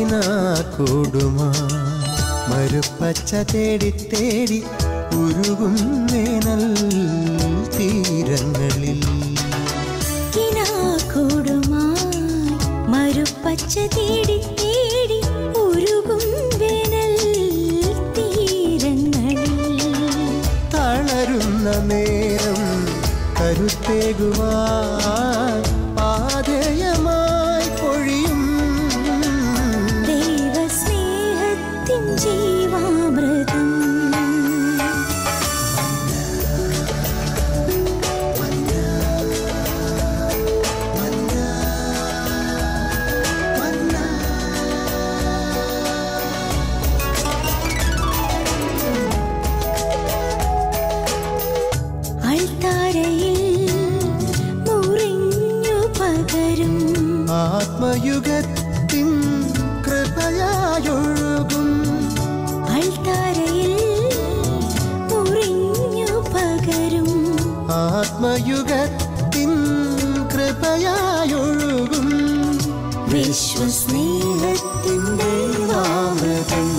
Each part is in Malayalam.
കിനാക്കൂടുമാ മരുപ്പച്ച തേടി തേടി ഉരുകും വേനൽ തീരങ്ങളിൽ. കിനാക്കൂടുമായി മരുപ്പച്ച തേടി തേടി ഉരുകും വേനൽ തീരങ്ങളിൽ. തളരുന്ന നേരം കരുത്തേകുവാൻ പാതയമായി പൊഴിയും ദൈവസ്നേഹത്തിൻ ജീവാമൃതം. ആത്മയുഗത്തിൻ കൃപയായൊഴുകും അൾത്താരയിൽ മുറിഞ്ഞു പകരും. ആത്മയുഗത്തിൻ കൃപയായൊഴുകും വിശ്വസ്നേഹത്തിൻ്റെ അമൃതം.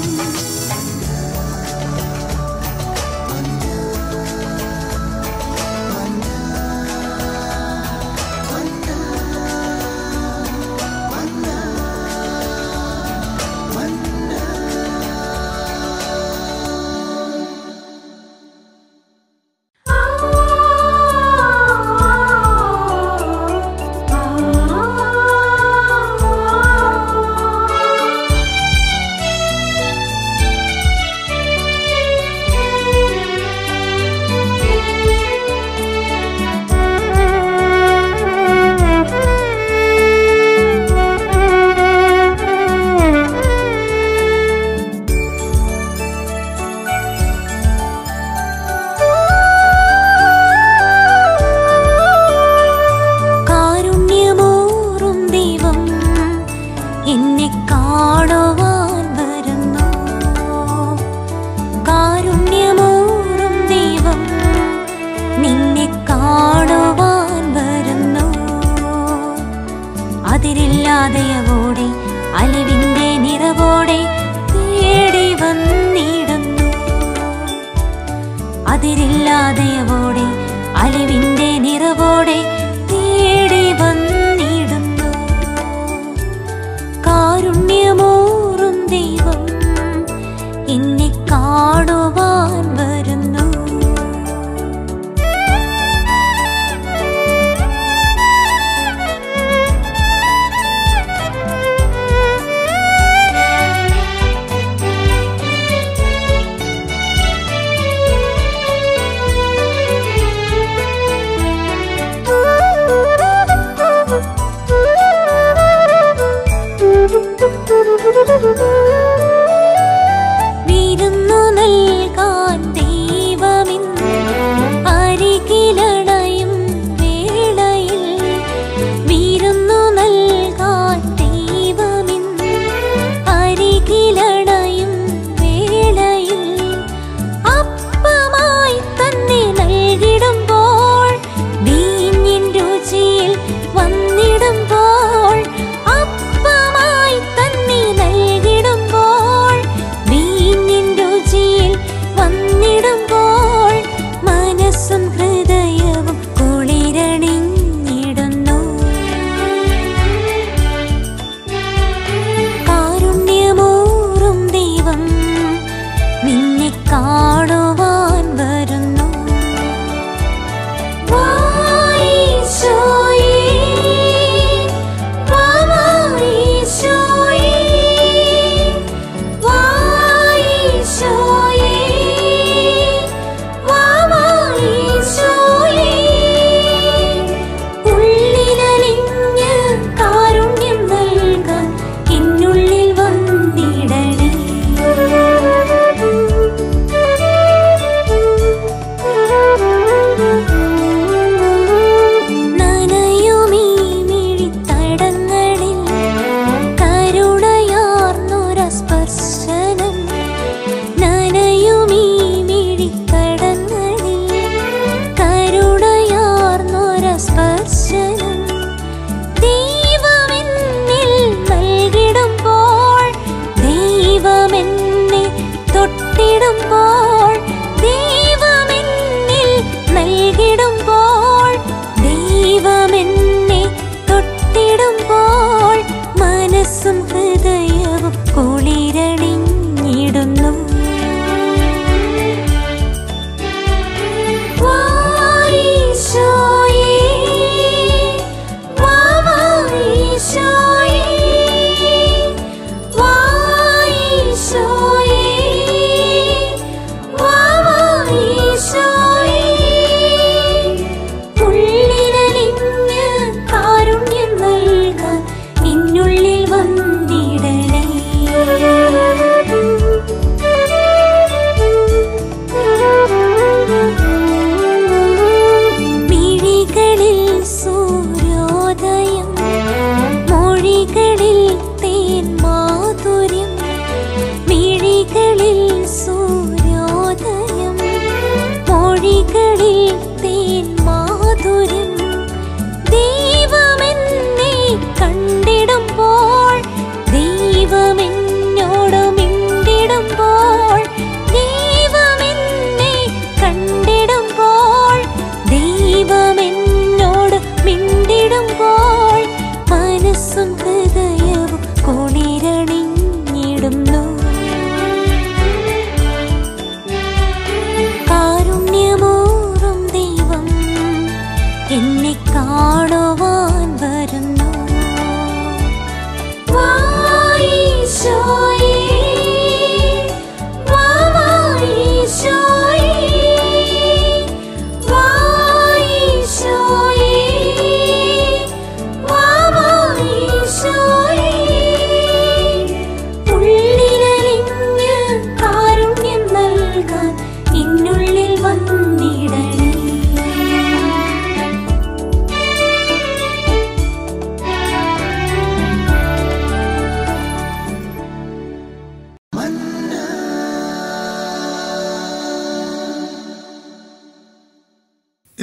അതിരില്ലാതെയോടെ അലിവിന്റെ നിറവോടെ തേടി വന്നിടുന്നു. അതിരില്ലാതെയോടെ അലിവിന്റെ നിറവോടെ തേടി വന്നിടുന്നു. കാരുണ്യമൂറും ദൈവം എന്നെ കാണുവാൻ വരുന്നു. വിരുന്നു നൽകാൻ ദൈവമിന്ന് അരികിലണയും വേളയിൽ. വിരുന്നു നൽകാൻ ദൈവമിന്ന് അരികിലണയും വേളയിൽ. അപ്പമായി തന്നെ നൽകിടുമ്പോൾ വീഞ്ഞിൻ രുചിയിൽ വന്നിടുമ്പോൾ. അപ്പമായി തന്നെ നൽകിടുമ്പോൾ വീഞ്ഞിൻ രുചിയിൽ വന്നിടുമ്പോൾ മനസ്സും ഹൃദയവും കുളിരണിഞ്ഞിടുന്നു. കാരുണ്യമൂറും ദൈവം നിന്നെ കാണുവാൻ വരുന്നു. ഉള്ളിലലിഞ്ഞ് കാരുണ്യം നൽകാൻ എന്നുള്ളിൽ വന്നിടണേ. നനയുമീ മിഴിത്തടങ്ങളിൽ കരുണയാർന്നൊരസ്പർശനം. നനയുമീ മിഴിത്തടങ്ങളിൽ കരുണയാർന്നൊരസ്പർശനം. ദൈവമെന്നിൽ നൽകിടുമ്പോൾ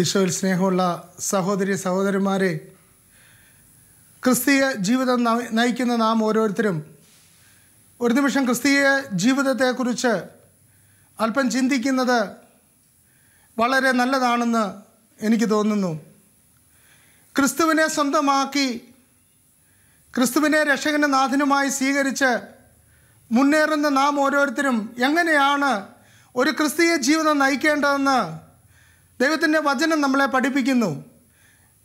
ഈശോയിൽ സ്നേഹമുള്ള സഹോദരി സഹോദരന്മാരെ, ക്രിസ്തീയ ജീവിതം നയിക്കുന്ന നാം ഓരോരുത്തരും ഒരു നിമിഷം ക്രിസ്തീയ ജീവിതത്തെക്കുറിച്ച് അല്പം ചിന്തിക്കുന്നത് വളരെ നല്ലതാണെന്ന് എനിക്ക് തോന്നുന്നു. ക്രിസ്തുവിനെ സ്വന്തമാക്കി ക്രിസ്തുവിനെ രക്ഷകനും നാഥനുമായി സ്വീകരിച്ച് മുന്നേറുന്ന നാം ഓരോരുത്തരും എങ്ങനെയാണ് ഒരു ക്രിസ്തീയ ജീവിതം നയിക്കേണ്ടതെന്ന് ദൈവത്തിൻ്റെ വചനം നമ്മളെ പഠിപ്പിക്കുന്നു.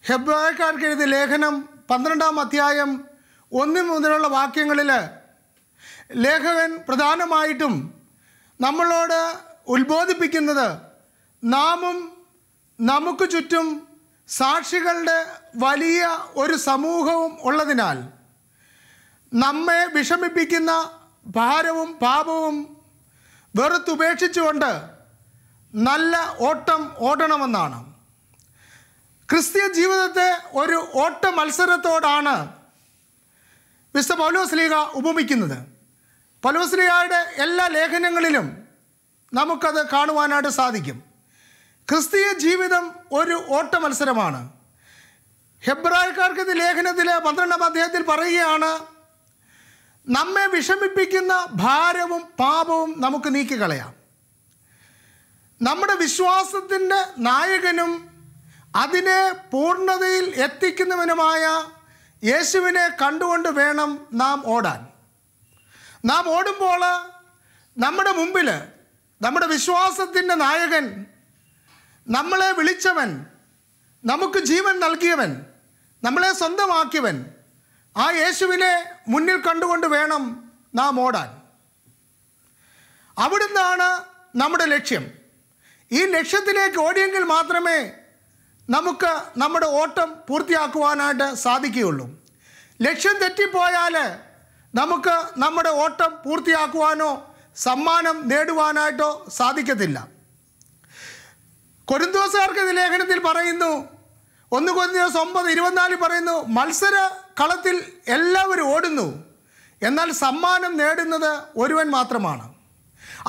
ഹെബ്രായക്കാർക്ക് എഴുതിയ ലേഖനം 12-ാം അധ്യായം 1 മുതലുള്ള വാക്യങ്ങളിൽ ലേഖകൻ പ്രധാനമായിട്ടും നമ്മളോട് ഉത്ബോധിപ്പിക്കുന്നത് നാമും നമുക്ക് ചുറ്റും സാക്ഷികളുടെ വലിയ ഒരു സമൂഹവും ഉള്ളതിനാൽ നമ്മെ വിഷമിപ്പിക്കുന്ന ഭാരവും പാപവും വെറുത്തുപേക്ഷിച്ചുകൊണ്ട് നല്ല ഓട്ടം ഓടണമെന്നാണ്. ക്രിസ്തീയ ജീവിതത്തെ ഒരു ഓട്ട മത്സരത്തോടാണ് വിശുദ്ധ പൗലോസ്ലീഹ ഉപമിക്കുന്നത്. പൗലോസ്ലീഹയുടെ എല്ലാ ലേഖനങ്ങളിലും നമുക്കത് കാണുവാനായിട്ട് സാധിക്കും. ക്രിസ്തീയ ജീവിതം ഒരു ഓട്ട മത്സരമാണ്. ഹെബ്രായക്കാർക്ക് ലേഖനത്തിൽ 12-ാം അധ്യായത്തിൽ പറയുകയാണ്, നമ്മെ വിഷമിപ്പിക്കുന്ന ഭാരവും പാപവും നമുക്ക് നീക്കിക്കളയാം. നമ്മുടെ വിശ്വാസത്തിൻ്റെ നായകനും അതിനെ പൂർണ്ണതയിൽ എത്തിക്കുന്നവനുമായ യേശുവിനെ കണ്ടുകൊണ്ട് വേണം നാം ഓടാൻ. നാം ഓടുമ്പോൾ നമ്മുടെ മുമ്പിൽ നമ്മുടെ വിശ്വാസത്തിൻ്റെ നായകൻ, നമ്മളെ വിളിച്ചവൻ, നമുക്ക് ജീവൻ നൽകിയവൻ, നമ്മളെ സ്വന്തമാക്കിയവൻ, ആ യേശുവിനെ മുന്നിൽ കണ്ടുകൊണ്ട് വേണം നാം ഓടാൻ. അവിടുന്നാണ് നമ്മുടെ ലക്ഷ്യം. ഈ ലക്ഷ്യത്തിലേക്ക് ഓടിയെങ്കിൽ മാത്രമേ നമുക്ക് നമ്മുടെ ഓട്ടം പൂർത്തിയാക്കുവാനായിട്ട് സാധിക്കുകയുള്ളൂ. ലക്ഷ്യം തെറ്റിപ്പോയാൽ നമുക്ക് നമ്മുടെ ഓട്ടം പൂർത്തിയാക്കുവാനോ സമ്മാനം നേടുവാനായിട്ടോ സാധിക്കത്തില്ല. കൊരിന്തോസുകാർക്ക് ലേഖനത്തിൽ പറയുന്നു, 1 കൊരിന്ത്യർ 9:24 പറയുന്നു, മത്സര കളത്തിൽ എല്ലാവരും ഓടുന്നു, എന്നാൽ സമ്മാനം നേടുന്നത് ഒരുവൻ മാത്രമാണ്.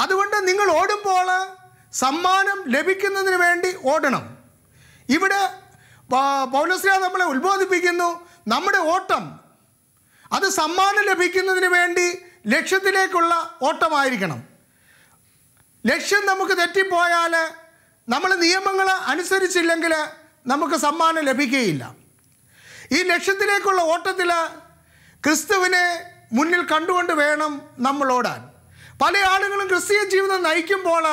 അതുകൊണ്ട് നിങ്ങൾ ഓടുമ്പോൾ സമ്മാനം ലഭിക്കുന്നതിന് വേണ്ടി ഓടണം. ഇവിടെ പൗലോസ്ലീഹ നമ്മളെ ഉത്ബോധിപ്പിക്കുന്നു, നമ്മുടെ ഓട്ടം അത് സമ്മാനം ലഭിക്കുന്നതിന് വേണ്ടി ലക്ഷ്യത്തിലേക്കുള്ള ഓട്ടമായിരിക്കണം. ലക്ഷ്യം നമുക്ക് തെറ്റിപ്പോയാൽ, നമ്മൾ നിയമങ്ങൾ അനുസരിച്ചില്ലെങ്കിൽ നമുക്ക് സമ്മാനം ലഭിക്കുകയില്ല. ഈ ലക്ഷ്യത്തിലേക്കുള്ള ഓട്ടത്തിൽ ക്രിസ്തുവിനെ മുന്നിൽ കണ്ടുകൊണ്ട് വേണം നമ്മൾ ഓടാൻ. പല ആളുകളും ക്രിസ്തീയ ജീവിതം നയിക്കുമ്പോൾ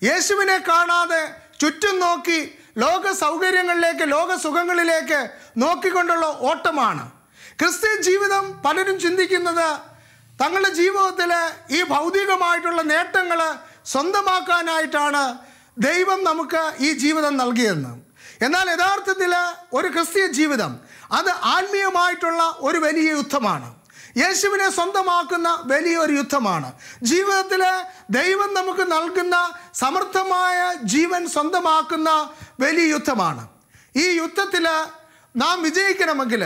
യേശുവിനെ കാണാതെ ചുറ്റും നോക്കി ലോക സൗകര്യങ്ങളിലേക്ക്, ലോക സുഖങ്ങളിലേക്ക് നോക്കിക്കൊണ്ടുള്ള ഓട്ടമാണ്. ക്രിസ്തീയ ജീവിതം പലരും ചിന്തിക്കുന്നത് തങ്ങളുടെ ജീവിതത്തിൽ ഈ ഭൗതികമായിട്ടുള്ള നേട്ടങ്ങൾ സ്വന്തമാക്കാനായിട്ടാണ് ദൈവം നമുക്ക് ഈ ജീവിതം നൽകിയെന്ന്. എന്നാൽ യഥാർത്ഥത്തിൽ ഒരു ക്രിസ്തീയ ജീവിതം അത് ആത്മീയമായിട്ടുള്ള ഒരു വലിയ യുദ്ധമാണ്. യേശുവിനെ സ്വന്തമാക്കുന്ന വലിയൊരു യുദ്ധമാണ്. ജീവിതത്തിൽ ദൈവം നമുക്ക് നൽകുന്ന സമൃദ്ധമായ ജീവൻ സ്വന്തമാക്കുന്ന വലിയ യുദ്ധമാണ്. ഈ യുദ്ധത്തിൽ നാം വിജയിക്കണമെങ്കിൽ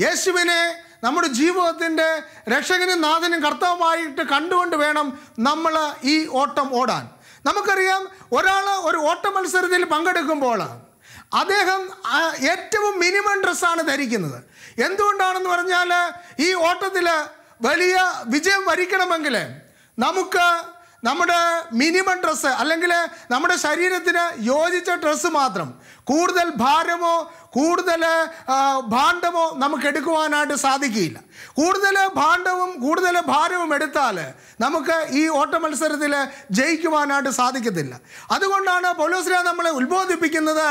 യേശുവിനെ നമ്മുടെ ജീവിതത്തിൻ്റെ രക്ഷകനും നാഥനും കർത്താവുമായിട്ട് കണ്ടുകൊണ്ട് വേണം നമ്മൾ ഈ ഓട്ടം ഓടാൻ. നമുക്കറിയാം, ഒരാൾ ഒരു ഓട്ട മത്സരത്തിൽ പങ്കെടുക്കുമ്പോൾ അദ്ദേഹം ഏറ്റവും മിനിമം ഡ്രസ്സാണ് ധരിക്കുന്നത്. എന്തുകൊണ്ടാണെന്ന് പറഞ്ഞാൽ, ഈ ഓട്ടത്തിൽ വലിയ വിജയം വരിക്കണമെങ്കിൽ നമുക്ക് നമ്മുടെ മിനിമം ഡ്രസ്സ്, അല്ലെങ്കിൽ നമ്മുടെ ശരീരത്തിന് യോജിച്ച ഡ്രസ്സ് മാത്രം, കൂടുതൽ ഭാരമോ കൂടുതൽ ഭാണ്ഡമോ നമുക്ക് എടുക്കുവാനായിട്ട് സാധിക്കില്ല. കൂടുതൽ ഭാണ്ഡവും കൂടുതൽ ഭാരവും എടുത്താൽ നമുക്ക് ഈ ഓട്ട മത്സരത്തിൽ ജയിക്കുവാനായിട്ട് സാധിക്കത്തില്ല. അതുകൊണ്ടാണ് പൗലോസ്ലീഹ നമ്മളെ ഉത്ബോധിപ്പിക്കുന്നത്,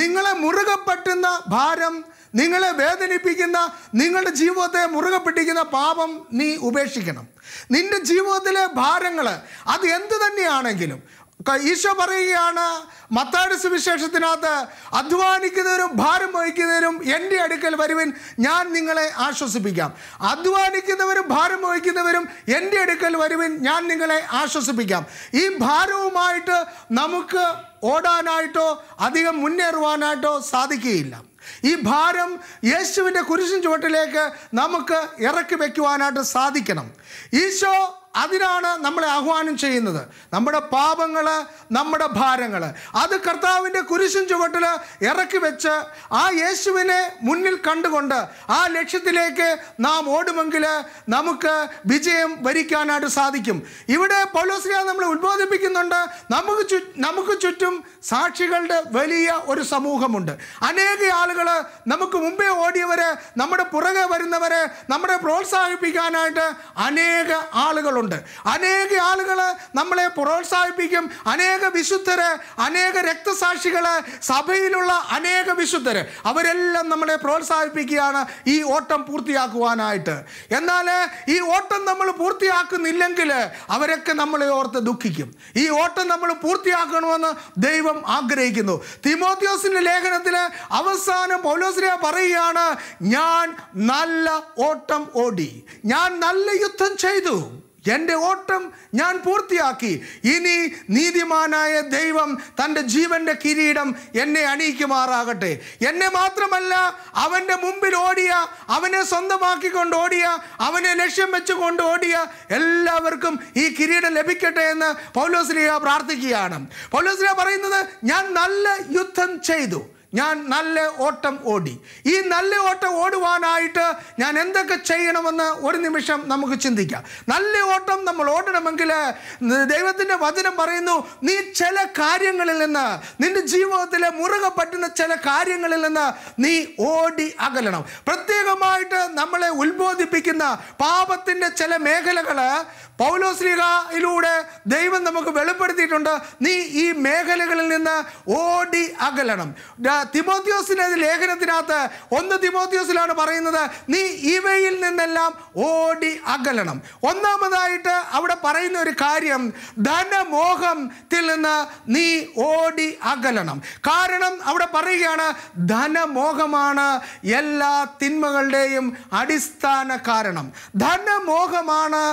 നിങ്ങളെ മുറുകെ പറ്റുന്ന ഭാരം, നിങ്ങളെ വേദനിപ്പിക്കുന്ന, നിങ്ങളുടെ ജീവിതത്തെ മുറുകെ പിടിക്കുന്ന പാപം നീ ഉപേക്ഷിക്കണം. നിന്റെ ജീവിതത്തിലെ ഭാരങ്ങൾ അത് എന്തു തന്നെയാണെങ്കിലും, ഈശോ പറയുകയാണ് മത്തായിയുടെ സുവിശേഷത്തിനകത്ത്, അധ്വാനിക്കുന്നവരും ഭാരം വഹിക്കുന്നവരും എൻ്റെ അടുക്കൽ വരുവിൻ, ഞാൻ നിങ്ങളെ ആശ്വസിപ്പിക്കാം. അധ്വാനിക്കുന്നവരും ഭാരം വഹിക്കുന്നവരും എൻ്റെ അടുക്കൽ വരുവിൻ, ഞാൻ നിങ്ങളെ ആശ്വസിപ്പിക്കാം. ഈ ഭാരവുമായിട്ട് നമുക്ക് ഓടാനായിട്ടോ അധികം മുന്നേറുവാനായിട്ടോ സാധിക്കുകയില്ല. ഈ ഭാരം യേശുവിൻ്റെ കുരിശിൻ ചുവട്ടിലേക്ക് നമുക്ക് ഇറക്കി വയ്ക്കുവാനായിട്ട് സാധിക്കണം. ഈശോ അതിനാണ് നമ്മളെ ആഹ്വാനം ചെയ്യുന്നത്. നമ്മുടെ പാപങ്ങൾ, നമ്മുടെ ഭാരങ്ങൾ അത് കർത്താവിൻ്റെ കുരിശിൻ ചുവട്ടിൽ ഇറക്കി വെച്ച് ആ യേശുവിനെ മുന്നിൽ കണ്ടുകൊണ്ട് ആ ലക്ഷ്യത്തിലേക്ക് നാം ഓടുമെങ്കിൽ നമുക്ക് വിജയം വരിക്കാനായിട്ട് സാധിക്കും. ഇവിടെ പൗലോസ്ലീഹ നമ്മളെ ഉദ്ബോധിപ്പിക്കുന്നുണ്ട്, നമുക്ക് ചുറ്റും സാക്ഷികളുടെ വലിയ ഒരു സമൂഹമുണ്ട്. അനേക ആളുകൾ, നമുക്ക് മുമ്പേ ഓടിയവരെ, നമ്മുടെ പുറകെ വരുന്നവരെ, നമ്മളെ പ്രോത്സാഹിപ്പിക്കാനായിട്ട് അനേക ആളുകളുണ്ട്. അനേക ആളുകൾ നമ്മളെ പ്രോത്സാഹിപ്പിക്കും. അനേക വിശുദ്ധര്, അനേക രക്തസാക്ഷികള്, സഭയിലുള്ള അനേക വിശുദ്ധര്, അവരെല്ലാം നമ്മളെ പ്രോത്സാഹിപ്പിക്കുകയാണ് ഈ ഓട്ടം പൂർത്തിയാക്കുവാനായിട്ട്. എന്നാൽ ഈ ഓട്ടം നമ്മൾ പൂർത്തിയാക്കുന്നില്ലെങ്കിൽ അവരൊക്കെ നമ്മളെ ഓർത്ത് ദുഃഖിക്കും. ഈ ഓട്ടം നമ്മൾ പൂർത്തിയാക്കണമെന്ന് ദൈവം ആഗ്രഹിക്കുന്നു. തിമോത്തിയോസിന്റെ ലേഖനത്തിൽ അവസാനം പൗലോസ്ലീഹ പറയുകയാണ്, ഞാൻ നല്ല ഓട്ടം ഓടി, ഞാൻ നല്ല യുദ്ധം ചെയ്തു, എൻ്റെ ഓട്ടം ഞാൻ പൂർത്തിയാക്കി. ഇനി നീതിമാനായ ദൈവം തൻ്റെ ജീവൻ്റെ കിരീടം എന്നെ അണിയിക്കുമാറാകട്ടെ. എന്നെ മാത്രമല്ല, അവൻ്റെ മുമ്പിൽ ഓടിയ, അവനെ സ്വന്തമാക്കിക്കൊണ്ട് ഓടിയ, അവനെ ലക്ഷ്യം വെച്ചുകൊണ്ട് ഓടിയ എല്ലാവർക്കും ഈ കിരീടം ലഭിക്കട്ടെ എന്ന് പൗലോസ്ലീഹ പ്രാർത്ഥിക്കുകയാണ്. പൗലോസ്ലീഹ പറയുന്നത്, ഞാൻ നല്ല യുദ്ധം ചെയ്തു, ഞാൻ നല്ല ഓട്ടം ഓടി. ഈ നല്ല ഓട്ടം ഓടുവാനായിട്ട് ഞാൻ എന്തൊക്കെ ചെയ്യണമെന്ന് ഒരു നിമിഷം നമുക്ക് ചിന്തിക്കാം. നല്ല ഓട്ടം നമ്മൾ ഓടണമെങ്കിൽ ദൈവത്തിൻ്റെ വചനം പറയുന്നു, നീ ചില കാര്യങ്ങളിൽ നിന്ന്, നിന്റെ ജീവിതത്തിൽ മുറുകെ പറ്റുന്ന ചില കാര്യങ്ങളിൽ നിന്ന് നീ ഓടി അകലണം. പ്രത്യേകമായിട്ട് നമ്മളെ ഉത്ബോധിപ്പിക്കുന്ന പാപത്തിൻ്റെ ചില മേഖലകൾ പൗലോസ്ലീഹയിലൂടെ ദൈവം നമുക്ക് വെളിപ്പെടുത്തിയിട്ടുണ്ട്. നീ ഈ മേഖലകളിൽ നിന്ന് ഓടി അകലണം. തിമോത്തിയോസിന്റെ ലേഖനത്തിനകത്ത് 1 തിമോത്തിയോസിലാണ് പറയുന്നത്, നീ ഇവയിൽ നിന്നെല്ലാം ഓടി അകലണം. ഒന്നാമതായിട്ട് അവിടെ പറയുന്ന ഒരു കാര്യം, ധനമോഹത്തിൽ നിന്ന് നീ ഓടി അകലണം. കാരണം അവിടെ പറയുകയാണ്, ധനമോഹമാണ് എല്ലാ തിന്മകളുടെയും അടിസ്ഥാന കാരണം. ധനമോഹമാണ്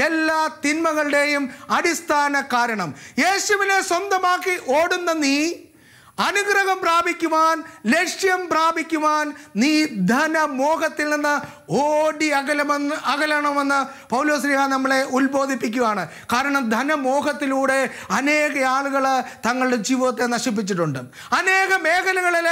എല്ലാ തിന്മകളുടെയും അടിസ്ഥാന കാരണം. യേശുവിനെ സ്വന്തമാക്കി ഓടുന്ന നീ അനുഗ്രഹം പ്രാപിക്കുവാൻ, ലക്ഷ്യം പ്രാപിക്കുവാൻ നീ ധനമോഹത്തിൽ നിന്ന് ഓടി അകലണമെന്ന് പൗലോസ്ലീഹ നമ്മളെ ഉത്ബോധിപ്പിക്കുകയാണ്. കാരണം ധനമോഹത്തിലൂടെ അനേക ആളുകൾ തങ്ങളുടെ ജീവിതത്തെ നശിപ്പിച്ചിട്ടുണ്ട്. അനേക മേഖലകളിൽ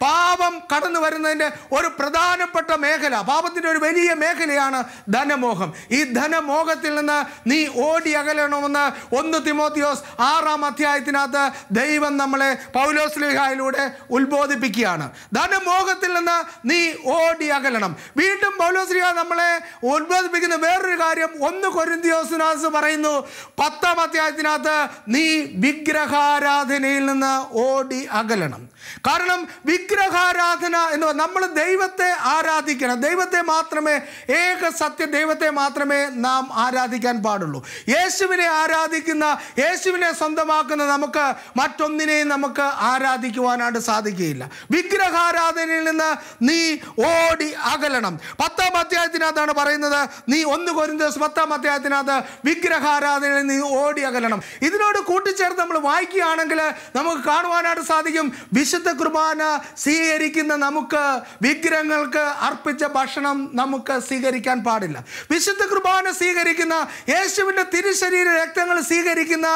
പാപം കടന്നു വരുന്നതിൻ്റെ ഒരു പ്രധാനപ്പെട്ട മേഖല, പാപത്തിൻ്റെ ഒരു വലിയ മേഖലയാണ് ധനമോഹം. ഈ ധനമോഹത്തിൽ നിന്ന് നീ ഓടി അകലണമെന്ന് 1 തിമോത്തിയോസ് 6-ാം അധ്യായത്തിനകത്ത് ദൈവം നമ്മളെ പൗലോസ്ലീഹയിലൂടെ ഉത്ബോധിപ്പിക്കുകയാണ്. ധനമോഹത്തിൽ നിന്ന് നീ ഓടി അകലണം. വീണ്ടും പൗലോസ്ലീഹ നമ്മളെ ഉത്ബോധിപ്പിക്കുന്ന വേറൊരു കാര്യം 1 കൊരിന്ത്യൻസിനകത്ത് പറയുന്നു, 10-ാം അധ്യായത്തിനകത്ത് നീ വിഗ്രഹാരാധനയിൽ നിന്ന് ഓടി അകലണം. കാരണം വിഗ്രഹാരാധന എന്ന് നമ്മൾ ദൈവത്തെ ആരാധിക്കണം. ദൈവത്തെ മാത്രമേ, ഏക സത്യ ദൈവത്തെ മാത്രമേ നാം ആരാധിക്കാൻ പാടുള്ളൂ. യേശുവിനെ ആരാധിക്കുന്ന, യേശുവിനെ സ്വന്തമാക്കുന്ന നമുക്ക് മറ്റൊന്നിനെയും നമുക്ക് ആരാധിക്കുവാനായിട്ട് സാധിക്കുകയില്ല. വിഗ്രഹാരാധനയിൽ നിന്ന് നീ ഓടി അകലണം. 10-ാം അധ്യായത്തിനകത്താണ് പറയുന്നത്, നീ 1 കൊരിന്ത്യൻസ് 10-ാം അധ്യായത്തിനകത്ത് വിഗ്രഹാരാധനയിൽ നീ ഓടി അകലണം. ഇതിനോട് കൂട്ടിച്ചേർത്ത് നമ്മൾ വായിക്കുകയാണെങ്കിൽ നമുക്ക് കാണുവാനായിട്ട് സാധിക്കും, വിശുദ്ധ കുർബാന സ്വീകരിക്കുന്ന നമുക്ക് വിഗ്രഹങ്ങൾക്ക് അർപ്പിച്ച ഭക്ഷണം നമുക്ക് സ്വീകരിക്കാൻ പാടില്ല. വിശുദ്ധ കുർബാന സ്വീകരിക്കുന്ന, യേശുവിൻ്റെ തിരുശരീര രക്തങ്ങൾ സ്വീകരിക്കുന്ന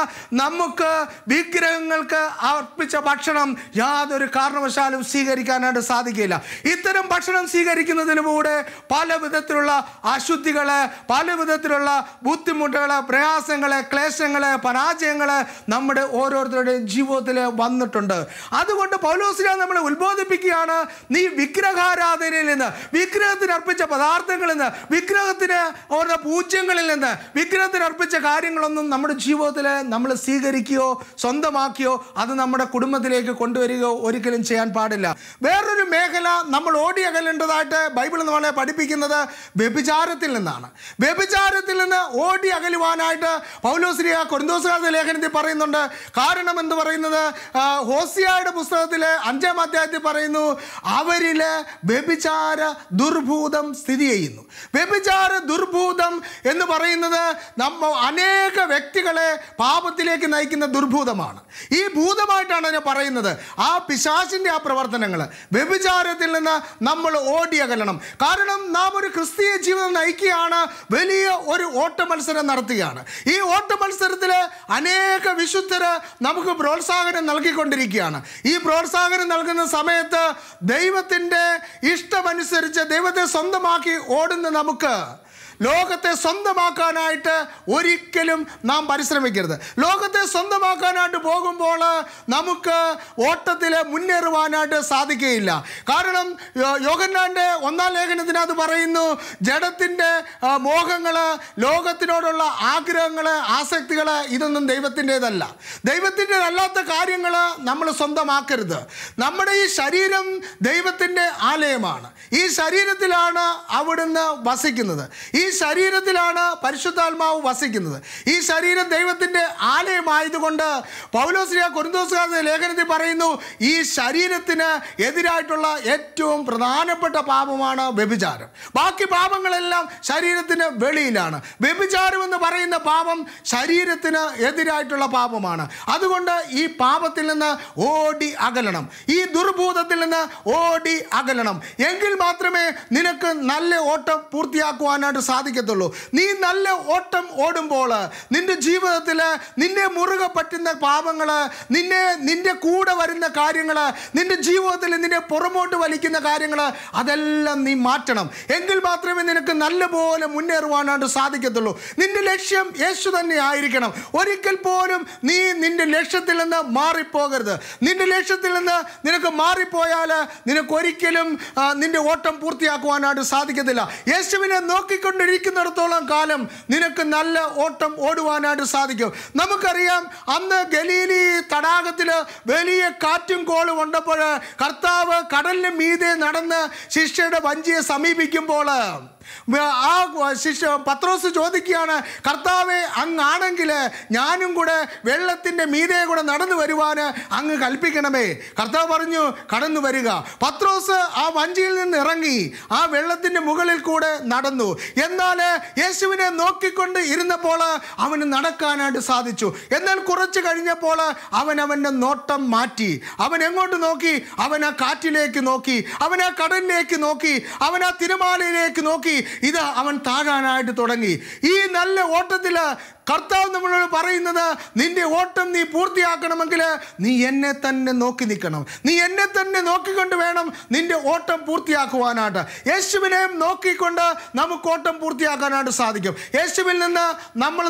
നമുക്ക് വിഗ്രഹങ്ങൾക്ക് അർപ്പിച്ച ഭക്ഷണം യാതൊരു കാരണവശാലും സ്വീകരിക്കാനായിട്ട് സാധിക്കില്ല. ഇത്തരം ഭക്ഷണം സ്വീകരിക്കുന്നതിലൂടെ പല വിധത്തിലുള്ള അശുദ്ധികള്, പല വിധത്തിലുള്ള ബുദ്ധിമുട്ടുകള്, പ്രയാസങ്ങള്, ക്ലേശങ്ങള്, പരാജയങ്ങള് നമ്മുടെ ഓരോരുത്തരുടെയും ജീവിതത്തിൽ വന്നിട്ടുണ്ട്. അതുകൊണ്ട് പൗലോസ്ലീഹ നമ്മളെ ഉത്ബോധിപ്പിക്കുകയാണ്, നീ വിഗ്രഹാരാധനയിൽ നിന്ന്, വിഗ്രഹത്തിന് അർപ്പിച്ച പദാർത്ഥങ്ങളിൽ നിന്ന്, വിഗ്രഹത്തിന് ഓരോ പൂജ്യങ്ങളിൽ നിന്ന്, വിഗ്രഹത്തിന് അർപ്പിച്ച കാര്യങ്ങളൊന്നും നമ്മുടെ ജീവിതത്തിൽ നമ്മൾ സ്വീകരിക്കുകയോ സ്വന്തമാക്കിയോ അത് നമ്മുടെ കുടുംബത്തിലേക്ക് കൊണ്ടുവരികയോ ഒരിക്കലും ചെയ്യാൻ പാടില്ല. വേറൊരു മേഖല നമ്മൾ ഓടി അകലേണ്ടതായിട്ട് ബൈബിൾ നമ്മളെ പഠിപ്പിക്കുന്നത് വ്യഭിചാരത്തിൽ നിന്നാണ്. വ്യഭിചാരത്തിൽ നിന്ന് ഓടി അകലുവാനായിട്ട് പൗലോസ്ലീഹ കൊരിന്തോസുകാരുടെ ലേഖനത്തിൽ പറയുന്നുണ്ട്. കാരണം എന്ന് പറയുന്നത്, ഹോസിയായുടെ പുസ്തകത്തിലെ 5-ാം അധ്യായത്തിൽ പറയുന്നു, അവരില് വ്യഭിചാര ദുർഭൂതം സ്ഥിതി ചെയ്യുന്നു. വ്യഭിചാര ദുർഭൂതം എന്ന് പറയുന്നത് അനേക വ്യക്തികളെ പാപത്തിലേക്ക് നയിക്കുന്ന ദുർഭൂതമാണ്. ഈ ഭൂതമായിട്ടാണ് അതിനെ പറയുന്നത്. പറയുന്നത് ആ പിശാചിൻ്റെ ആ പ്രവർത്തനങ്ങൾ, വ്യഭിചാരത്തിൽ നിന്ന് നമ്മൾ ഓടിയകലണം. കാരണം നാം ഒരു ക്രിസ്തീയ ജീവിതം നയിക്കുകയാണ്, വലിയ ഒരു ഓട്ട മത്സരം നടത്തുകയാണ്. ഈ ഓട്ട മത്സരത്തിൽ അനേക വിശുദ്ധര് നമുക്ക് പ്രോത്സാഹനം നൽകിക്കൊണ്ടിരിക്കുകയാണ്. ഈ പ്രോത്സാഹനം നൽകുന്ന സമയത്ത് ദൈവത്തിൻ്റെ ഇഷ്ടമനുസരിച്ച് ദൈവത്തെ സ്വന്തമാക്കി ഓടുന്ന നമുക്ക് ലോകത്തെ സ്വന്തമാക്കാനായിട്ട് ഒരിക്കലും നാം പരിശ്രമിക്കരുത്. ലോകത്തെ സ്വന്തമാക്കാനായിട്ട് പോകുമ്പോൾ നമുക്ക് ഓട്ടത്തിൽ മുന്നേറുവാനായിട്ട് സാധിക്കുകയില്ല. കാരണം യോഹന്നാൻ്റെ 1-ാം ലേഖനത്തിനകത്ത് പറയുന്നു, ജഡത്തിൻ്റെ മോഹങ്ങൾ, ലോകത്തിനോടുള്ള ആഗ്രഹങ്ങൾ, ആസക്തികൾ ഇതൊന്നും ദൈവത്തിൻ്റെതല്ല. ദൈവത്തിൻ്റെതല്ലാത്ത കാര്യങ്ങൾ നമ്മൾ സ്വന്തമാക്കരുത്. നമ്മുടെ ഈ ശരീരം ദൈവത്തിൻ്റെ ആലയമാണ്. ഈ ശരീരത്തിലാണ് അവിടുന്ന് വസിക്കുന്നത്. ഈ ശരീരത്തിലാണ് പരിശുദ്ധാത്മാവ് വസിക്കുന്നത്. ഈ ശരീരം ദൈവത്തിൻ്റെ ആലയമായതുകൊണ്ട് പൗലോസ് കൊരിന്തോസുകാരുടെ ലേഖനത്തിൽ പറയുന്നു, ഈ ശരീരത്തിന് എതിരായിട്ടുള്ള ഏറ്റവും പ്രധാനപ്പെട്ട പാപമാണ് വ്യഭിചാരം. ബാക്കി പാപങ്ങളെല്ലാം ശരീരത്തിന് വെളിയിലാണ്. വ്യഭിചാരം എന്ന് പറയുന്ന പാപം ശരീരത്തിന് എതിരായിട്ടുള്ള പാപമാണ്. അതുകൊണ്ട് ഈ പാപത്തിൽ നിന്ന് ഓടി അകലണം. ഈ ദുർഭൂതത്തിൽ നിന്ന് ഓടി അകലണം. എങ്കിൽ മാത്രമേ നിനക്ക് നല്ല ഓട്ടം പൂർത്തിയാക്കുവാനായിട്ട് സാധിക്കത്തുള്ളൂ. നീ നല്ല ഓട്ടം ഓടുമ്പോൾ നിന്റെ ജീവിതത്തിൽ നിന്നെ മുറുകെ പറ്റുന്ന പാപങ്ങൾ, നിന്റെ കൂടെ വരുന്ന കാര്യങ്ങൾ, നിന്റെ ജീവിതത്തിൽ നിന്നെ പുറമോട്ട് വലിക്കുന്ന കാര്യങ്ങൾ, അതെല്ലാം നീ മാറ്റണം. എങ്കിൽ മാത്രമേ നിനക്ക് നല്ലപോലെ മുന്നേറുവാനായിട്ട് സാധിക്കത്തുള്ളൂ. നിന്റെ ലക്ഷ്യം യേശു തന്നെ ആയിരിക്കണം. ഒരിക്കൽ പോലും നീ നിന്റെ ലക്ഷ്യത്തിൽ നിന്ന് മാറിപ്പോകരുത്. നിന്റെ ലക്ഷ്യത്തിൽ നിന്ന് നിനക്ക് മാറിപ്പോയാൽ നിനക്കൊരിക്കലും നിന്റെ ഓട്ടം പൂർത്തിയാക്കുവാനായിട്ട് സാധിക്കത്തില്ല. യേശുവിനെ നോക്കിക്കൊണ്ടിരിക്കുന്നിടത്തോളം കാലം നിനക്ക് നല്ല ഓട്ടം ഓടുവാനായിട്ട് സാധിക്കും. നമുക്കറിയാം, അന്ന് ഗലീലി തടാകത്തിൽ വലിയ കാറ്റും കോളും ഉണ്ടപ്പോൾ കർത്താവ് കടലിന് മീതെ നടന്ന് ശിഷ്യയുടെ വഞ്ചിയെ സമീപിക്കുമ്പോൾ ആ ശിഷ്യ പത്രോസ് ചോദിക്കുകയാണ്, കർത്താവെ അങ്ങാണെങ്കിൽ ഞാനും കൂടെ വെള്ളത്തിൻ്റെ മീതെ കൂടെ നടന്നു വരുവാൻ അങ്ങ് കൽപ്പിക്കണമേ. കർത്താവ് പറഞ്ഞു, കടന്നു വരിക. പത്രോസ് ആ വഞ്ചിയിൽ നിന്ന് ഇറങ്ങി ആ വെള്ളത്തിൻ്റെ മുകളിൽ കൂടെ നടന്നു. എന്നാൽ യേശുവിനെ നോക്കിക്കൊണ്ട് ഇരുന്നപ്പോൾ അവന് നടക്കാനായിട്ട് സാധിച്ചു. എന്നാൽ കുറച്ച് കഴിഞ്ഞപ്പോൾ അവൻ്റെ നോട്ടം മാറ്റി. അവൻ എങ്ങോട്ട് നോക്കി? അവൻ ആ കാറ്റിലേക്ക് നോക്കി, അവൻ ആ കടലിലേക്ക് നോക്കി, അവൻ ആ തിരമാലയിലേക്ക് നോക്കി. ഇത് അവൻ താഴാനായിട്ട് തുടങ്ങി. ഈ നല്ല ഓട്ടത്തിൽ കർത്താവ് നമ്മളോട് പറയുന്നത്, നിന്റെ ഓട്ടം നീ പൂർത്തിയാക്കണമെങ്കിൽ നീ എന്നെ തന്നെ നോക്കി നിൽക്കണം. നീ എന്നെ തന്നെ നോക്കിക്കൊണ്ട് വേണം നിന്റെ ഓട്ടം പൂർത്തിയാക്കുവാനായിട്ട്. യേശുവിനെ നോക്കിക്കൊണ്ട് നമുക്ക് ഓട്ടം പൂർത്തിയാക്കാനായിട്ട് സാധിക്കും. യേശുവിൽ നിന്ന് നമ്മൾ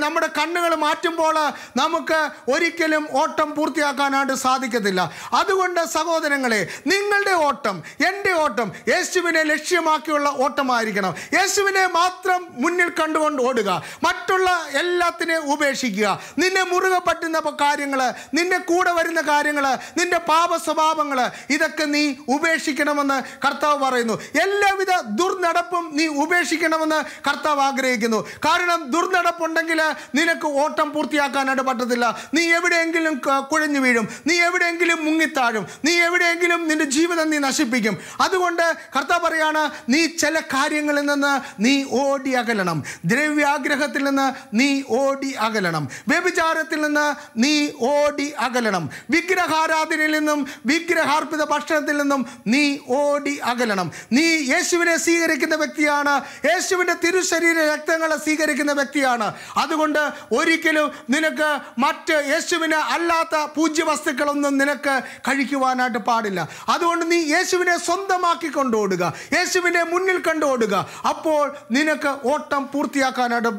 നമ്മുടെ കണ്ണുകൾ മാറ്റുമ്പോൾ നമുക്ക് ഒരിക്കലും ഓട്ടം പൂർത്തിയാക്കാനായിട്ട് സാധിക്കത്തില്ല. അതുകൊണ്ട് സഹോദരങ്ങളെ, നിങ്ങളുടെ ഓട്ടം, എൻ്റെ ഓട്ടം യേശുവിനെ ലക്ഷ്യമാക്കിയുള്ള ഓട്ടമായിരിക്കണം. യേശുവിനെ മാത്രം മുന്നിൽ കണ്ടുകൊണ്ട് ഓടുക. മറ്റുള്ള എല്ലാത്തിനെയും ഉപേക്ഷിക്കുക. നിന്നെ മുറുകെ പറ്റുന്ന കാര്യങ്ങൾ, നിന്റെ കൂടെ വരുന്ന കാര്യങ്ങൾ, നിന്റെ പാപ സ്വഭാവങ്ങൾ, ഇതൊക്കെ നീ ഉപേക്ഷിക്കണമെന്ന് കർത്താവ് പറയുന്നു. എല്ലാവിധ ദുർനടപ്പും നീ ഉപേക്ഷിക്കണമെന്ന് കർത്താവ് ആഗ്രഹിക്കുന്നു. കാരണം ദുർനടപ്പുണ്ടെങ്കിൽ നിനക്ക് ഓട്ടം പൂർത്തിയാക്കാനായിട്ട് പറ്റത്തില്ല. നീ എവിടെയെങ്കിലും കുഴഞ്ഞു വീഴും, നീ എവിടെയെങ്കിലും മുങ്ങിത്താഴും, നീ എവിടെയെങ്കിലും നിന്റെ ജീവിതം നീ നശിപ്പിക്കും. അതുകൊണ്ട് കർത്താവ് പറയാണ്, നീ ചില കാര്യങ്ങളിൽ നിന്ന് നീ ഓടി അകലണം. ദ്രവ്യാഗ്രഹത്തിൽ നിന്ന് നീ ഓടി അകലണം. വ്യഭിചാരത്തിൽ നിന്ന് നീ ഓടി അകലണം. വിഗ്രഹാരാധനയിൽ നിന്നും വിഗ്രഹാർപ്പിത ഭക്ഷണത്തിൽ നിന്നും നീ ഓടി അകലണം. നീ യേശുവിനെ സ്വീകരിക്കുന്ന വ്യക്തിയാണ്, യേശുവിൻ്റെ തിരുശരീര രക്തങ്ങളെ സ്വീകരിക്കുന്ന വ്യക്തിയാണ്. അതുകൊണ്ട് ഒരിക്കലും നിനക്ക് മറ്റ് യേശുവിന് അല്ലാത്ത പൂജ്യ വസ്തുക്കളൊന്നും നിനക്ക് കഴിക്കുവാനായിട്ട് പാടില്ല. അതുകൊണ്ട് നീ യേശുവിനെ സ്വന്തമാക്കി കൊണ്ടോടുക, യേശുവിനെ മുന്നിൽ കണ്ടോടുക. അപ്പോൾ നിനക്ക് ഓട്ടം പൂർത്തിയാക്കാനായിട്ട്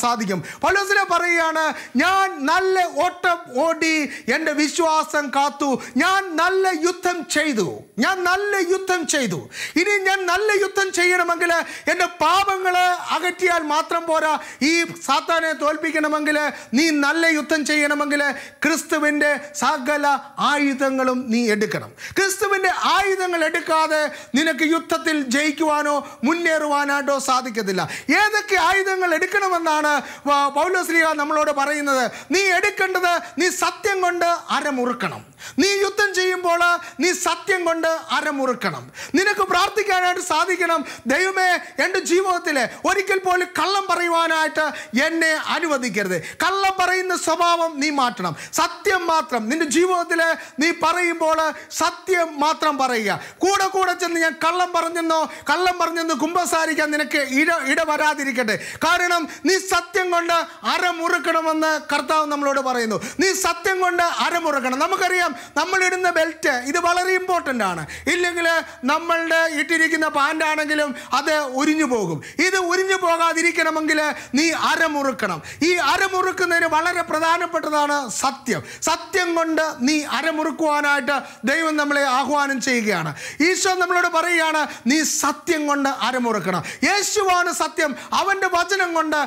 സാധിക്കും. പൗലോസ് പറയുകയാണ്, ഞാൻ നല്ല ഓട്ടം ഓടി എൻ്റെ വിശ്വാസം കാത്തു, ഞാൻ നല്ല യുദ്ധം ചെയ്തു, ഞാൻ നല്ല യുദ്ധം ചെയ്തു. ഇനി ഞാൻ നല്ല യുദ്ധം ചെയ്യണമെങ്കിൽ എൻ്റെ പാപങ്ങൾ അകറ്റിയാൽ മാത്രം പോരാ. ഈ സാത്താനെ തോൽപ്പിക്കണമെങ്കിൽ, നീ നല്ല യുദ്ധം ചെയ്യണമെങ്കിൽ ക്രിസ്തുവിൻ്റെ സകല ആയുധങ്ങളും നീ എടുക്കണം. ക്രിസ്തുവിൻ്റെ ആയുധങ്ങൾ എടുക്കാതെ നിനക്ക് യുദ്ധത്തിൽ ജയിക്കുവാനോ മുന്നേറുവാനായിട്ടോ സാധിക്കത്തില്ല. ഏതൊക്കെ ആയുധങ്ങൾ എടുക്കണമെന്നാണ് പൗലോസ്ലീഹ നമ്മളോട് പറയുന്നത്? നീ എടുക്കേണ്ടത്, നീ സത്യം കൊണ്ട് അരമുറുക്കണം. നീ യുദ്ധം ചെയ്യുമ്പോൾ നീ സത്യം കൊണ്ട് അരമുറുക്കണം. നിനക്ക് പ്രാർത്ഥിക്കാനായിട്ട് സാധിക്കണം, ദൈവമേ എൻ്റെ ജീവിതത്തിൽ ഒരിക്കൽ പോലും കള്ളം പറയുവാനായിട്ട് എന്നെ അനുവദിക്കരുത്. കള്ളം പറയുന്ന സ്വഭാവം നീ മാറ്റണം. സത്യം മാത്രം നിന്റെ ജീവിതത്തിൽ നീ പറയുമ്പോൾ സത്യം മാത്രം പറയുക. കൂടെ കൂടെ ചെന്ന് ഞാൻ കള്ളം പറഞ്ഞെന്ന് കുമ്പസാരിക്കാൻ നിനക്ക് ഇട വരാതിരിക്കട്ടെ. കാരണം നീ സത്യം കൊണ്ട് അരമുറുക്കണമെന്ന് കർത്താവ് നമ്മളോട് പറയുന്നു. നീ സത്യം കൊണ്ട് അരമുറുക്കണം. നമുക്കറിയാം, നമ്മളിടുന്ന ബെൽറ്റ് ഇത് വളരെ ഇമ്പോർട്ടൻ്റ് ആണ്. ഇല്ലെങ്കിൽ നമ്മളുടെ ഇട്ടിരിക്കുന്ന പാൻ്റ് ആണെങ്കിലും അത് ഉരിഞ്ഞു പോകും. ഇത് ഉരിഞ്ഞു പോകാതിരിക്കണമെങ്കിൽ നീ അരമുറുക്കണം. ഈ അരമുറുക്കുന്നതിന് വളരെ പ്രധാനപ്പെട്ടതാണ് സത്യം. സത്യം കൊണ്ട് നീ അരമുറുക്കുവാനായിട്ട് ദൈവം നമ്മളെ ആഹ്വാനം ചെയ്യുകയാണ്. ഈശോ നമ്മളോട് പറയുകയാണ്, നീ സത്യം കൊണ്ട് അരമുറുക്കണം. യേശുവാണ് സത്യം. അവൻ്റെ വചനം കൊണ്ട്,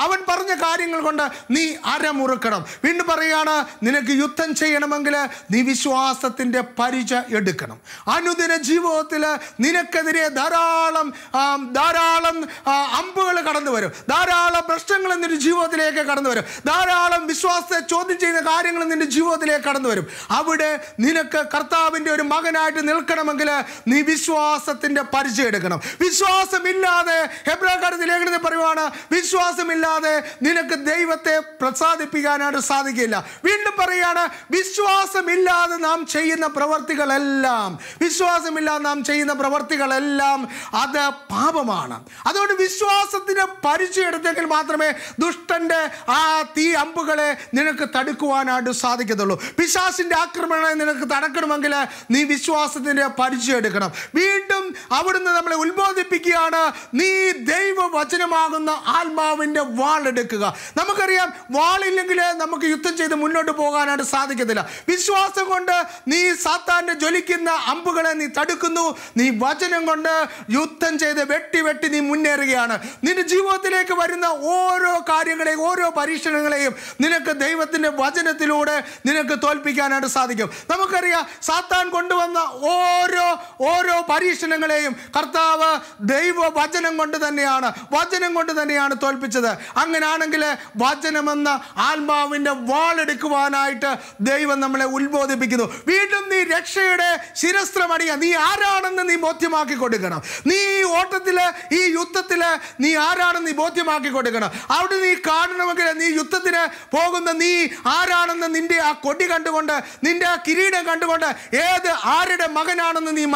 അവൻ പറഞ്ഞ കാര്യങ്ങൾ കൊണ്ട് നീ അരമുറുക്കണം. വീണ്ടും പറയുകയാണ്, നിനക്ക് യുദ്ധം ചെയ്യണമെങ്കിൽ നീ വിശ്വാസത്തിൻ്റെ പരിച എടുക്കണം. അനുദിന ജീവിതത്തിൽ നിനക്കെതിരെ ധാരാളം അമ്പുകൾ കടന്നു വരും. ധാരാളം പ്രശ്നങ്ങൾ നിന്റെ ജീവിതത്തിലേക്ക് കടന്നു വരും. ധാരാളം വിശ്വാസത്തെ ചോദ്യം ചെയ്യുന്ന കാര്യങ്ങൾ നിന്റെ ജീവിതത്തിലേക്ക് കടന്നു വരും. അവിടെ നിനക്ക് കർത്താവിൻ്റെ ഒരു മകനായിട്ട് നിൽക്കണമെങ്കിൽ നീ വിശ്വാസത്തിൻ്റെ പരിചയം എടുക്കണം. വിശ്വാസമില്ലാതെ, ഹെബ്രായർക്കാരുടെ ലേഖനത്തിൽ പറയുവാണ്, വിശ്വാസമില്ലാതെ നിനക്ക് ദൈവത്തെ പ്രസാദിപ്പിക്കാനായിട്ട് സാധിക്കില്ല. വീണ്ടും പറയുകയാണ്, വിശ്വാസമില്ലാതെ നാം ചെയ്യുന്ന പ്രവർത്തികളെല്ലാം അത് പാപമാണ്. അതുകൊണ്ട് വിശ്വാസത്തിന് പരിചയം എടുത്തെങ്കിൽ മാത്രമേ ദുഷ്ടന്റെ ആ തീ അമ്പുകളെ നിനക്ക് തടുക്കുവാനായിട്ട് സാധിക്കത്തുള്ളൂ. പിശാചിന്റെ ആക്രമണങ്ങളെ നിനക്ക് തടക്കണമെങ്കിൽ നീ വിശ്വാസത്തിന്റെ പരിചയം എടുക്കണം. വീണ്ടും അവിടുന്ന് നമ്മളെ ഉത്ബോധിപ്പിക്കുകയാണ്, നീ ദൈവവചനമാകുന്ന ആത്മാവിന്റെ വാളെടുക്കുക. നമുക്കറിയാം, വാളില്ലെങ്കിൽ നമുക്ക് യുദ്ധം ചെയ്ത് മുന്നോട്ട് പോകാനായിട്ട് സാധിക്കത്തില്ല. വിശ്വാസം കൊണ്ട് നീ സാത്താന്റെ ജ്വലിക്കുന്ന അമ്പുകളെ നീ തടുക്കുന്നു. നീ വചനം കൊണ്ട് യുദ്ധം ചെയ്ത് വെട്ടി നീ മുന്നേറുകയാണ്. നിന്റെ ജീവിതത്തിലേക്ക് വരുന്ന ഓരോ കാര്യങ്ങളെയും, ഓരോ പരീക്ഷണങ്ങളെയും നിനക്ക് ദൈവത്തിന്റെ വചനത്തിലൂടെ നിനക്ക് തോൽപ്പിക്കാനായിട്ട് സാധിക്കും. നമുക്കറിയാം, സാത്താൻ കൊണ്ടുവന്ന ഓരോ പരീക്ഷണങ്ങളെയും കർത്താവ് വചനം കൊണ്ട് തന്നെയാണ് തോൽപ്പിച്ചത്. അങ്ങനെയാണെങ്കിൽ വചനമെന്ന ആത്മാവിന്റെ വാളെടുക്കുവാനായിട്ട് ദൈവം നമ്മളെ ഉത്ബോധിപ്പിക്കുന്നു. വീണ്ടും നീ രക്ഷയുടെ ശിരസ്ത്രമണിയ, നീ ആരാണെന്ന് നീ ബോധ്യമാക്കി കൊടുക്കണം. നീ ഓട്ടത്തില്, ഈ യുദ്ധത്തില് നീ ആരാണെന്ന് നീ ബോധ്യമാക്കി കൊടുക്കണം. അവിടെ നീ കാണണമെങ്കിൽ, നീ യുദ്ധത്തിന് പോകുന്ന നീ ആരാണെന്ന് നിന്റെ ആ കൊടി കണ്ടുകൊണ്ട്, നിന്റെ ആ കിരീടം കണ്ടുകൊണ്ട് ആരുടെ മകനാണെന്ന് നീ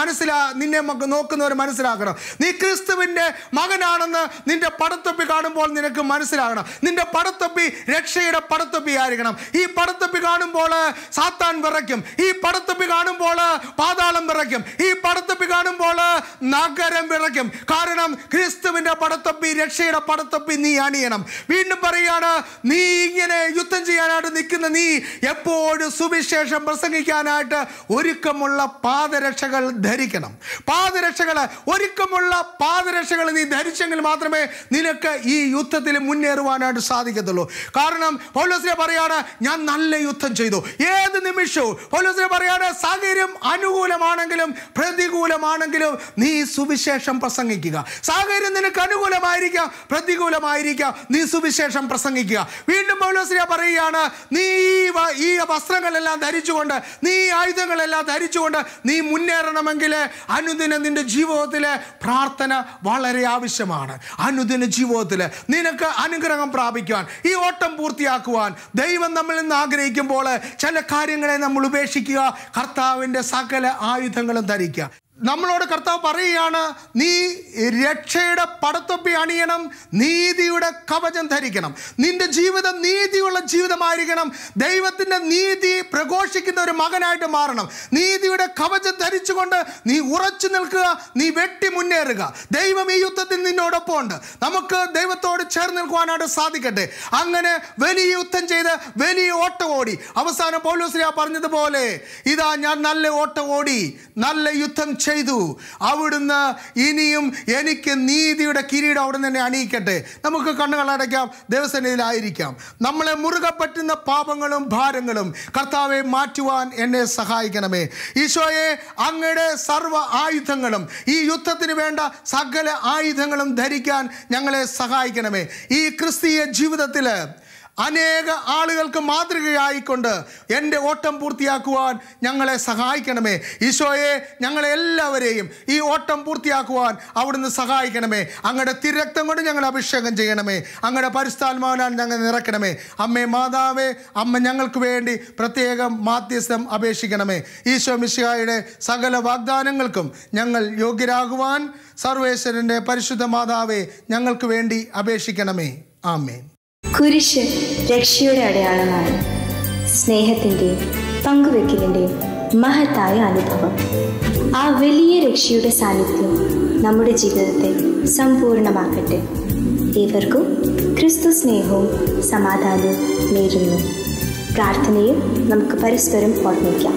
നിന്നെ നോക്കുന്നവർ മനസ്സിലാക്കണം. നീ ക്രിസ്തുവിന്റെ മകനാണെന്ന് നിന്റെ പടത്തൊപ്പി കാണുമ്പോൾ നിനക്ക് മനസ്സിലാകണം. നിന്റെ പടത്തൊപ്പി രക്ഷയുടെ പടത്തൊപ്പി ആയിരിക്കണം. ഈ പടത്തൊപ്പി കാണുമ്പോൾ സാത്താൻ വിറയ്ക്കും. ഈ പടത്തൊപ്പി കാണുമ്പോൾ പാതാളം വിറയ്ക്കും. ഈ പടത്തൊപ്പി കാണുമ്പോൾ നഗരം വിറയ്ക്കും. കാരണം ക്രിസ്തുവിന്റെ പടത്തൊപ്പി, രക്ഷയുടെ പടത്തൊപ്പി നീ അണിയണം. വീണ്ടും പറയുകയാണ്, നീ ഇങ്ങനെ യുദ്ധം ചെയ്യാനായിട്ട് നിൽക്കുന്ന നീ എപ്പോഴും സുവിശേഷം പ്രസംഗിക്കാനായിട്ട് ഒരുക്കമുള്ള പാദരക്ഷകൾ ധരിക്കണം. ഒരുക്കമുള്ള പാദരക്ഷകൾ നീ ധരിച്ചെങ്കിൽ മാത്രമേ നിനക്ക് ഈ യുദ്ധത്തിൽ മുന്നേറുവാനായിട്ട് സാധിക്കത്തുള്ളൂ. കാരണം പൗലോസ്ലീഹ പറയാണ്, ഞാൻ നല്ല യുദ്ധം ചെയ്തു. ഏത് നിമിഷവും പൗലോസ്ലീഹ പറയാണ്, സാഹചര്യം അനുകൂലമാണെങ്കിലും പ്രതികൂലമാണെങ്കിലും നീ സുവിശേഷം പ്രസംഗിക്കുക. സാഹചര്യം നിനക്ക് അനുകൂലമായിരിക്കാം, പ്രതികൂലമായിരിക്കാം, നീ സുവിശേഷം പ്രസംഗിക്കുക. വീണ്ടും പൗലോസ്ലീഹ പറയുകയാണ്, നീ ഈ വസ്ത്രങ്ങളെല്ലാം ധരിച്ചുകൊണ്ട്, നീ ആയുധങ്ങളെല്ലാം ധരിച്ചുകൊണ്ട് നീ മുന്നേറണമെങ്കിൽ അനുദിന നിന്റെ ജീവിതത്തിലെ പ്രാർത്ഥന വളരെ ആവശ്യമാണ്. അനുദിന ജീവിതത്തിൽ നിനക്ക് അനുഗ്രഹം പ്രാപിക്കുവാൻ, ഈ ഓട്ടം പൂർത്തിയാക്കുവാൻ ദൈവം നമ്മളിൽ നിന്ന് ആഗ്രഹിക്കുമ്പോൾ ചില കാര്യങ്ങളെ നമ്മൾ ഉപേക്ഷിക്കുക. കർത്താവിൻ്റെ സകല ആയുധങ്ങളും ധരിക്കുക. നമ്മളോട് കർത്താവ് പറയുകയാണ്, നീ രക്ഷയുടെ പടത്തൊപ്പി അണിയണം, നീതിയുടെ കവചം ധരിക്കണം. നിന്റെ ജീവിതം നീതിയുള്ള ജീവിതമായിരിക്കണം. ദൈവത്തിൻ്റെ നീതി പ്രഘോഷിക്കുന്ന ഒരു മകനായിട്ട് മാറണം. നീതിയുടെ കവചം ധരിച്ചുകൊണ്ട് നീ ഉറച്ചു നിൽക്കുക, നീ വെട്ടി മുന്നേറുക. ദൈവം ഈ യുദ്ധത്തിൽ നിന്നോടൊപ്പം ഉണ്ട്. നമുക്ക് ദൈവത്തോട് ചേർന്ന് നിൽക്കുവാനായിട്ട് സാധിക്കട്ടെ. അങ്ങനെ വലിയ യുദ്ധം ചെയ്ത് വലിയ ഓട്ടം ഓടി അവസാനം പൗലോസ്ലീഹ പറഞ്ഞതുപോലെ, ഇതാ ഞാൻ നല്ല ഓട്ടം ഓടി, നല്ല യുദ്ധം ചെയ്തു. അവിടുന്ന് ഇനിയും എനിക്ക് നീതിയുടെ കിരീടം അവിടുന്ന് എന്നെ അണിയിക്കട്ടെ. നമുക്ക് കണ്ണുകളടയ്ക്കാം, ദൈവസന്നിധിയിലായിരിക്കാം. നമ്മളെ മുറുകെ പറ്റുന്ന പാപങ്ങളും ഭാരങ്ങളും കർത്താവെ മാറ്റുവാൻ എന്നെ സഹായിക്കണമേ. ഈശോയെ, അങ്ങയുടെ സർവ്വ ആയുധങ്ങളും, ഈ യുദ്ധത്തിന് വേണ്ട സകല ആയുധങ്ങളും ധരിക്കാൻ ഞങ്ങളെ സഹായിക്കണമേ. ഈ ക്രിസ്തീയ ജീവിതത്തിൽ അനേക ആളുകൾക്ക് മാതൃകയായിക്കൊണ്ട് എൻ്റെ ഓട്ടം പൂർത്തിയാക്കുവാൻ ഞങ്ങളെ സഹായിക്കണമേ. ഈശോയെ, ഞങ്ങളെല്ലാവരെയും ഈ ഓട്ടം പൂർത്തിയാക്കുവാൻ അവിടുന്ന് സഹായിക്കണമേ. അങ്ങയുടെ തിരക്തം കൊണ്ട് ഞങ്ങളെ അഭിഷേകം ചെയ്യണമേ. അങ്ങയുടെ പരിശുദ്ധാത്മാവിനാൽ ഞങ്ങൾ നിറയ്ക്കണമേ. അമ്മേ മാതാവേ, അമ്മ ഞങ്ങൾക്ക് വേണ്ടി പ്രത്യേകം മാധ്യസ്ഥം അപേക്ഷിക്കണമേ. ഈശോ മിശിഹായുടെ സകല വാഗ്ദാനങ്ങൾക്കും ഞങ്ങൾ യോഗ്യരാകുവാൻ സർവേശ്വരൻ്റെ പരിശുദ്ധ മാതാവേ ഞങ്ങൾക്ക് വേണ്ടി അപേക്ഷിക്കണമേ. ആമേൻ. കുരിശ് രക്ഷയുടെ അടയാളമാണ്. സ്നേഹത്തിൻ്റെയും പങ്കുവെക്കലിൻ്റെയും മഹത്തായ അനുഭവം. ആ വലിയ രക്ഷയുടെ സാന്നിധ്യം നമ്മുടെ ജീവിതത്തെ സമ്പൂർണ്ണമാക്കട്ടെ. ഏവർക്കും ക്രിസ്തു സ്നേഹവും സമാധാനവും നേരുന്നു. പ്രാർത്ഥനയിൽ നമുക്ക് പരസ്പരം ഓർമ്മിക്കാം.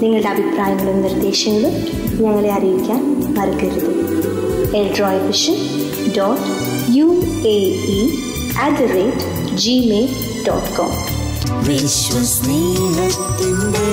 നിങ്ങളുടെ അഭിപ്രായങ്ങളും നിർദ്ദേശങ്ങളും ഞങ്ങളെ അറിയിക്കാൻ മറക്കരുത്. eldroyvision.uae@gmail.com. വിശ്വസ്നേഹത്തിൻ്റെ